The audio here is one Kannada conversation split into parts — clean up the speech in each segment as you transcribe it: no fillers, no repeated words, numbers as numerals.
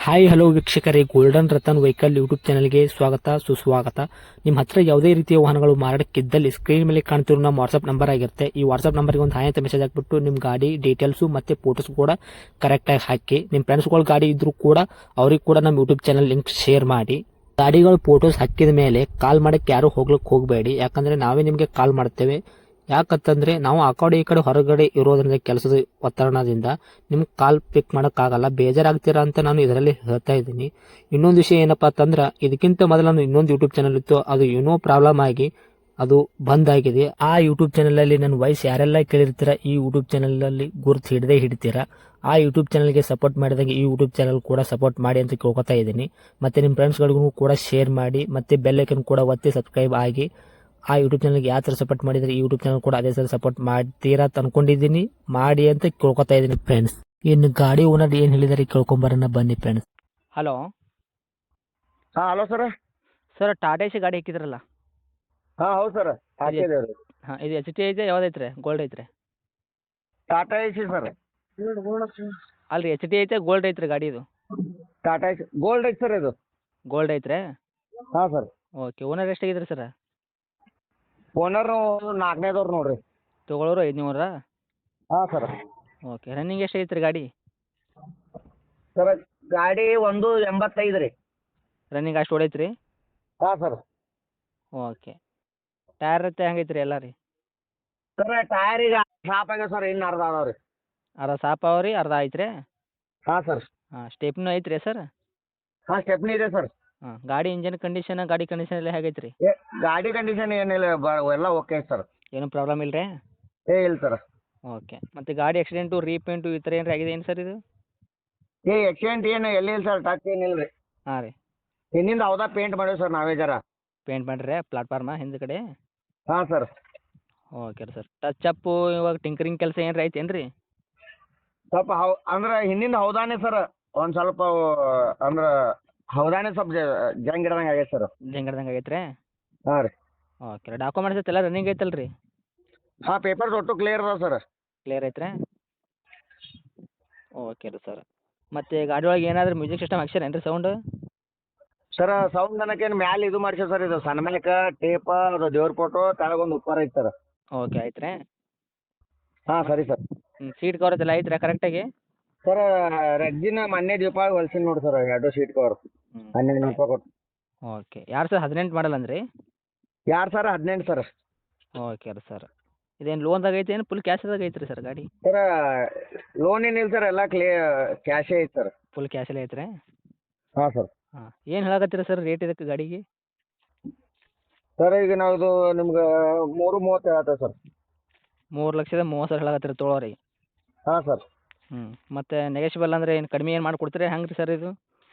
ಹಾಯ್ ಹಲೋ ವೀಕ್ಷಕರೇ, ಗೋಲ್ಡನ್ ರತನ್ ವೆಹಿಕಲ್ ಯೂಟ್ಯೂಬ್ ಚಾನಲ್ಗೆ ಸ್ವಾಗತ ಸುಸ್ವಾಗತ. ನಿಮ್ಮ ಹತ್ರ ಯಾವುದೇ ರೀತಿಯ ವಾಹನಗಳು ಮಾರಾಟಕ್ಕಿದ್ದಲ್ಲಿ ಸ್ಕ್ರೀನ್ ಮೇಲೆ ಕಾಣ್ತಿರೋ ನಮ್ಮ ವಾಟ್ಸ್ಆಪ್ ನಂಬರ್ ಆಗಿರುತ್ತೆ. ಈ ವಾಟ್ಸ್ಆಪ್ ನಂಬರ್ಗೆ ಒಂದು ಹಾಯ್ ಅಂತ ಮೆಸೇಜ್ ಹಾಕ್ಬಿಟ್ಟು ನಿಮ್ಮ ಗಾಡಿ ಡೀಟೇಲ್ಸು ಮತ್ತೆ ಫೋಟೋಸ್ ಕೂಡ ಕರೆಕ್ಟಾಗಿ ಹಾಕಿ. ನಿಮ್ಮ ಫ್ರೆಂಡ್ಸ್ಗಳ ಗಾಡಿ ಇದ್ರೂ ಕೂಡ ಅವ್ರಿಗೆ ಕೂಡ ನಮ್ಮ ಯೂಟ್ಯೂಬ್ ಚಾನಲ್ ಲಿಂಕ್ ಶೇರ್ ಮಾಡಿ. ಗಾಡಿಗಳು ಫೋಟೋಸ್ ಹಾಕಿದ ಮೇಲೆ ಕಾಲ್ ಮಾಡಕ್ಕೆ ಯಾರು ಹೋಗ್ಲಿಕ್ಕೆ ಹೋಗಬೇಡಿ, ಯಾಕಂದ್ರೆ ನಾವೇ ನಿಮಗೆ ಕಾಲ್ ಮಾಡ್ತೇವೆ. ಯಾಕಂತಂದ್ರೆ ನಾವು ಆ ಕಡೆ ಈ ಕಡೆ ಹೊರಗಡೆ ಇರೋದ್ರಿಂದ ಕೆಲಸದ ಒತ್ತಡದಿಂದ ನಿಮ್ಗೆ ಕಾಲ್ ಪಿಕ್ ಮಾಡೋಕ್ಕಾಗಲ್ಲ, ಬೇಜಾರಾಗ್ತೀರಾ ಅಂತ ನಾನು ಇದರಲ್ಲಿ ಹೇಳ್ತಾ ಇದ್ದೀನಿ. ಇನ್ನೊಂದು ವಿಷಯ ಏನಪ್ಪಾ ಅಂತಂದ್ರೆ, ಇದಕ್ಕಿಂತ ಮೊದಲು ನಾನು ಇನ್ನೊಂದು ಯೂಟ್ಯೂಬ್ ಚಾನಲ್ ಇತ್ತು, ಅದು ಏನೋ ಪ್ರಾಬ್ಲಮ್ ಆಗಿ ಅದು ಬಂದ್ ಆಗಿದೆ. ಆ ಯೂಟ್ಯೂಬ್ ಚಾನಲ್ ಅಲ್ಲಿ ನನ್ನ ವಾಯ್ಸ್ ಯಾರೆಲ್ಲ ಕೇಳಿರ್ತೀರಾ, ಈ ಯೂಟ್ಯೂಬ್ ಚಾನಲ್ ಅಲ್ಲಿ ಗುರುತು ಹಿಡದೇ ಹಿಡಿತೀರಾ. ಆ ಯೂಟ್ಯೂಬ್ ಚಾನಲ್ಗೆ ಸಪೋರ್ಟ್ ಮಾಡಿದಾಗ ಈ ಯೂಟ್ಯೂಬ್ ಚಾನಲ್ ಕೂಡ ಸಪೋರ್ಟ್ ಮಾಡಿ ಅಂತ ಕೇಳ್ಕೊತಾ ಇದ್ದೀನಿ. ಮತ್ತೆ ನಿಮ್ಮ ಫ್ರೆಂಡ್ಸ್ಗಳಿಗೂ ಕೂಡ ಶೇರ್ ಮಾಡಿ, ಮತ್ತೆ ಬೆಲ್ ಐಕನ್ ಕೂಡ ಒತ್ತಿ ಸಬ್ಸ್ಕ್ರೈಬ್ ಆಗಿ. ಆ ಯೂಟ್ಯೂಬ್ ಚಾನಲ್ಗೆ ಯಾವ ಥರ ಸಪೋರ್ಟ್ ಮಾಡಿದರೆ ಈ ಯೂಟ್ಯೂಬ್ ಚಾನಲ್ ಕೂಡ ಅದೇ ಥರ ಸಪೋರ್ಟ್ ಮಾಡ್ತೀರಾ ಅಂತ ಅನ್ಕೊಂಡಿದ್ದೀನಿ. ಮಾಡಿ ಅಂತ ಕೇಳ್ಕೊತಾ ಇದ್ದೀನಿ ಫ್ರೆಂಡ್ಸ್. ಇನ್ನು ಗಾಡಿ ಓನರ್ ಏನು ಹೇಳಿದಾರೆ ಕೇಳ್ಕೊಂಬರೋಣ ಬನ್ನಿ ಫ್ರೆಂಡ್ಸ್. ಹಲೋ ಹಾಂ hello sir. Sir, Tata AC ಗಾಡಿ ಹಾಕಿದ್ರಲ್ಲ? ಹಾಂ ಹೌದು ಸರ್, ಹಾಕಿದ್ದೇವೆ ರೀ. ಹಾಂ, ಇದು ಎಚ್ ಟಿ ಐತೆ ಯಾವ್ದೈತ್ರಿ? ಗೋಲ್ಡ್ ಐತ್ರಿ? Tata Ace sir. ಅಲ್ರಿ, ಎಚ್ ಟಿ ಐತೆ ಗೋಲ್ಡ್ ಐತ್ರಿ ಗಾಡಿ ಇದು? ಟಾಟಾ ಎಸಿ ಗೋಲ್ಡ್ ಐತೆ ಸರ್ ಇದು. ಗೋಲ್ಡ್ ಐತ್ರಿ? ಹಾಂ ಸರ್. ಓಕೆ, ಓನರ್ ಎಷ್ಟಾಗಿದ್ರಿ ಸರ್? ಓನರು ನಾಲ್ಕನೇದವ್ರು ನೋಡ್ರಿ. ತೊಗೊಳೋರು 500? ಹಾಂ ಸರ್. ಓಕೆ, ರನ್ನಿಂಗ್ ಎಷ್ಟಾಗೈತ್ರಿ ಗಾಡಿ? ಸರ್ ಗಾಡಿ 185 ರೀ. ರನ್ನಿಂಗ್ ಅಷ್ಟು ಹೊಡೈತ್ರಿ? ಹಾಂ ಸರ್. ಓಕೆ, ಟೈರ್ ಮತ್ತೆ ಹೆಂಗೈತ್ರಿ ಎಲ್ಲ ರೀ? ಸರ್ ಟೈರ್ ಈಗ ಶಾಪ್ ಆಗ್ಯಾವ ಸರ್, ಇನ್ನು ಅರ್ಧ ಅದಾವ ರೀ. ಅರ್ಧ ಸಾಪ್ ಅವ ರೀ, ಅರ್ಧ ಐತ್ರಿ? ಹಾಂ ಸರ್. ಹಾಂ, ಸ್ಟೆಪ್ನೂ ಐತ್ರಿ ಸರ್? ಹಾಂ ಸ್ಟೆಪ್ನಿ ಇದೆ ಸರ್. ಹಾಂ, ಗಾಡಿ ಇಂಜನ್ ಕಂಡೀಷನ್, ಗಾಡಿ ಕಂಡೀಷನ್ ಎಲ್ಲ ಹೇಗೈತ್ರಿ? ಗಾಡಿ ಕಂಡೀಷನ್ ಏನಿಲ್ಲ, ಎಲ್ಲ ಓಕೆ ಸರ್. ಏನು ಪ್ರಾಬ್ಲಮ್ ಇಲ್ಲ ರೀ? ಇಲ್ಲ ಸರ್. ಓಕೆ, ಮತ್ತು ಗಾಡಿ ಆಕ್ಸಿಡೆಂಟು ರೀಪೇಂಟು ಈ ಥರ ಏನಾರ ಆಗಿದೆ ಏನು ಸರ್ ಇದು? ಎಕ್ಸಿಡೆಂಟ್ ಏನು ಎಲ್ಲಿ ಇಲ್ಲ ಸರ್, ಟಚ್ ಏನಿಲ್ಲ ರೀ. ಹಾಂ ರೀ. ಹಿಂದಿಂದ ಹೌದಾ ಪೇಂಟ್ ಮಾಡೀವಿ ಸರ್ ನಾವೇ ಜರ. ಪೇಂಟ್ ಮಾಡಿರಿ ಪ್ಲಾಟ್ಫಾರ್ಮ ಹಿಂದ್ಗಡೆ? ಹಾಂ ಸರ್. ಓಕೆ ರೀ ಸರ್. ಟಚ್ ಅಪ್ಪು ಇವಾಗ ಟಿಂಕರಿಂಗ್ ಕೆಲಸ ಏನಾರ ಐತೇನು ರೀ? ಸ್ವಲ್ಪ ಅಂದ್ರೆ ಹಿಂದಿಂದ ಹೌದಾನೆ ಸರ್, ಒಂದು ಸ್ವಲ್ಪ ಅಂದ್ರೆ ಹೌದಾನೆ ಸ್ವಲ್ಪ ಜಂಗ್ ಹಿಡ್ದಂಗೆ ಆಗೈತೆ ಸರ್. ಜಂಗಡ್ದಂಗೆ ಆಗೈತೆ ರೀ? ಹಾಂ ರೀ. ಓಕೆ ರೀ. ಡಾಕ್ಯುಮೆಂಟ್ಸ್ ಎಲ್ಲ ರನ್ನಿಂಗ್ ಐತಲ್ಲ ರೀ? ಹಾಂ ಪೇಪರ್ಸ್ ಒಟ್ಟು ಕ್ಲಿಯರ್ ಅದಾವೆ ಸರ್. ಕ್ಲಿಯರ್ ಐತ್ರಿ? ಓಕೆ ರೀ ಸರ್. ಮತ್ತು ಗಾಡಿ ಒಳಗೆ ಏನಾದರೂ ಮ್ಯೂಸಿಕ್ ಸಿಸ್ಟಮ್ ಹಾಕ್ಸಿರೇನು ರೀ ಸೌಂಡು? ಸರ್ ಸೌಂಡ್ ಅನ್ನೋಕೇನು ಮ್ಯಾಲೆ ಇದು ಮಾಡ್ಸೀವಿ ಸರ್, ಇದು ಸಣ್ಣ ಮ್ಯಾಕ ಟೇಪ ಅದು ದೇವ್ರ ಫೋಟೋ ಕೆಳಗೊಂದು ಉಪ್ಪರ್ ಐತೆ ಸರ್. ಓಕೆ, ಆಯ್ತು ರೀ. ಹಾಂ ಸರಿ ಸರ್. ಸೀಟ್ ಕವರ್ ಎಲ್ಲ ಐತ್ರಿ ಕರೆಕ್ಟಾಗಿ? ಸರ್ ರೆಡ್ಜಿನ ಮೊನ್ನೆ ದೀಪಾವಳಿ ಹೊಲ್ಸಿನ ನೋಡಿ ಸರ್, 2 ಸೀಟ್ ಕವರ್ 12,000 ರೂಪಾಯಿ ಕೊಟ್ಟು. ಓಕೆ, 2018 ಮಾಡಲ್ ಅಂದ್ರಿ? 2018 ಸರ್. ಓಕೆ ರೀ ಸರ್. ಇದೇನು ಲೋನ್ದಾಗ ಐತೆ ಏನು ಫುಲ್ ಕ್ಯಾಶ್ದಾಗ ಐತ್ರಿ ಸರ್ ಗಾಡಿ? ಸರ್ ಲೋನ್ ಏನಿಲ್ಲ ಸರ್, ಎಲ್ಲ ಕ್ಯಾಶೇ ಐತೆ ಸರ್. ಫುಲ್ ಕ್ಯಾಶಲ್ಲೇ ಐತ್ರಿ? ಹಾಂ ಸರ್. ಹಾಂ, ಏನು ಹೇಳಕತ್ತೀರಿ ಸರ್ ರೇಟ್ ಇದಕ್ಕೆ ಗಾಡಿಗೆ? ಸರ್ ಈಗ ನಾವು ಇದು ನಿಮ್ಗೆ 330 ಹೇಳ್ತೇವೆ ಸರ್. 3,30,000 ಹೇಳಕತ್ತೀರಿ ತೊಗೊಳೋರಿಗೆ? ಹಾಂ ಸರ್. ಹ್ಞೂ, ಮತ್ತು ನೆಗೆಶ್ಬಲ್ ಅಂದರೆ ಏನು ಕಡಿಮೆ ಏನು ಮಾಡಿಕೊಡ್ತೀರಿ ಹೆಂಗೆ ರೀ ಸರ್ ಇದು?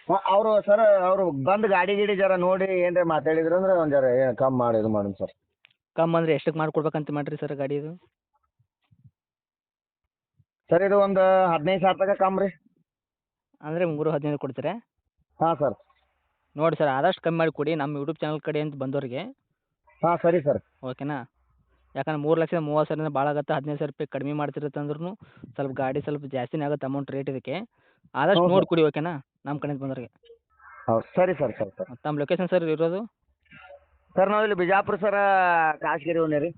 ಹಾಂ ಅವರು ಸರ್ ಅವರು ಬಂದು ಗಾಡಿ ಗಿಡಿ ಜರ ನೋಡಿ ಏನ್ರಿ ಮಾತಾಡಿದ್ರು ಅಂದ್ರೆ ಒಂದು ಜರ ಕಮ್ಮಿ ಮಾಡಿ ಇದು ಮಾಡೋಣ ಸರ್. ಕಮ್ಮಿ ಅಂದರೆ ಎಷ್ಟಕ್ಕೆ ಮಾಡಿಕೊಡ್ಬೇಕಂತ ಮಾಡಿರಿ ಸರ್ ಗಾಡಿ ಇದು? ಸರ್ ಇದು ಒಂದು 15,000 ತನಕ ಕಮ್ಮಿ ರೀ. ಅಂದರೆ 3,15 ಕೊಡ್ತೀರಾ? ಹಾಂ ಸರ್. ನೋಡಿ ಸರ್, ಆದಷ್ಟು ಕಮ್ಮಿ ಮಾಡಿ ಕೊಡಿ ನಮ್ಮ ಯೂಟ್ಯೂಬ್ ಚಾನಲ್ ಕಡೆ ಅಂತ ಬಂದವ್ರಿಗೆ. ಹಾಂ ಸರಿ ಸರ್. ಓಕೆನಾ? ಯಾಕಂದ್ರೆ 3,30,000 ಭಾಳ ಆಗುತ್ತೆ. 15,000 ರೂಪಾಯಿ ಕಡಿಮೆ ಮಾಡ್ತಿರತ್ತಂದ್ರೂ ಸ್ವಲ್ಪ ಗಾಡಿ ಸ್ವಲ್ಪ ಜಾಸ್ತಿನೇ ಆಗುತ್ತೆ ಅಮೌಂಟ್ ರೇಟ್ ಇದಕ್ಕೆ. ಆದಷ್ಟು ಹ್ಞೂ ನೋಡಿ ಸರ್. ಕೊಡಿ, ಓಕೆನಾ? ನಮ್ಮ ಕಡೆಯಿಂದ ಬಂದವ್ರಿಗೆ. ಹೌದು ಸರಿ ಸರ್. ಸರಿ ಸರ್. ತಮ್ಮ ಲೊಕೇಶನ್ ಸರ್ ಇರೋದು? ಸರ್ ನಾವು ಇಲ್ಲಿ ಬಿಜಾಪುರ ಸರ, ಕಾಶ್ಗಿರಿ ಓನೇ ರೀ.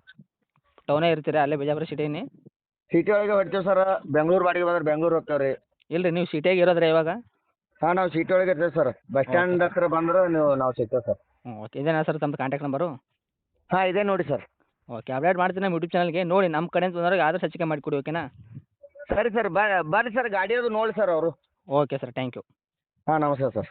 ಟೌನೇ ಇರ್ತೀರಾ ಅಲ್ಲೇ ಬಿಜಾಪುರ ಸಿಟಿನೇ? ಸಿಟಿ ಒಳಗೆ ಹೊಡ್ತೀವಿ ಸರ್. ಬೆಂಗ್ಳೂರು ಬಾಡಿಗೆ ಬಂದ್ರೆ ಬೆಂಗ್ಳೂರು ಹೋಗ್ತೇವೆ ರೀ. ಇಲ್ಲ ರೀ, ನೀವು ಸಿಟಿಯಾಗ ಇರೋದ್ರಾ ಇವಾಗ? ಹಾಂ ನಾವು ಸಿಟಿ ಒಳಗೆ ಇರ್ತೇವೆ ಸರ್. ಬಸ್ ಸ್ಟ್ಯಾಂಡ್ ಹತ್ರ ಬಂದ್ರೆ ನಾವು ಸಿಗ್ತೇವೆ ಸರ್. ಹ್ಞೂ, ಓಕೆ. ಇದೇನಾ ಸರ್ ತಮ್ಮ ಕಾಂಟ್ಯಾಕ್ಟ್ ನಂಬರು? ಹಾಂ ಇದೆ ನೋಡಿ ಸರ್. ಓಕೆ, ಅಪ್ಡೇಟ್ ಮಾಡ್ತೀನಿ ನಮ್ಮ ಯೂಟ್ಯೂಬ್ ಚಾನಲ್ಗೆ. ನೋಡಿ ನಮ್ಮ ಕಡೆಯಿಂದ ಬಂದವ್ರಿಗೆ ಆದಷ್ಟು ಹೆಚ್ಚಿಗೆ ಮಾಡಿಕೊಡಿ, ಓಕೆನಾ? ಸರಿ ಸರ್. ಬರ್ರಿ ಸರ್, ಗಾಡಿ ಅದು ನೋಡಿ ಸರ್ ಅವರು. Okay sir, thank you. ಹಾಂ ನಮಸ್ತೆ ಸರ್.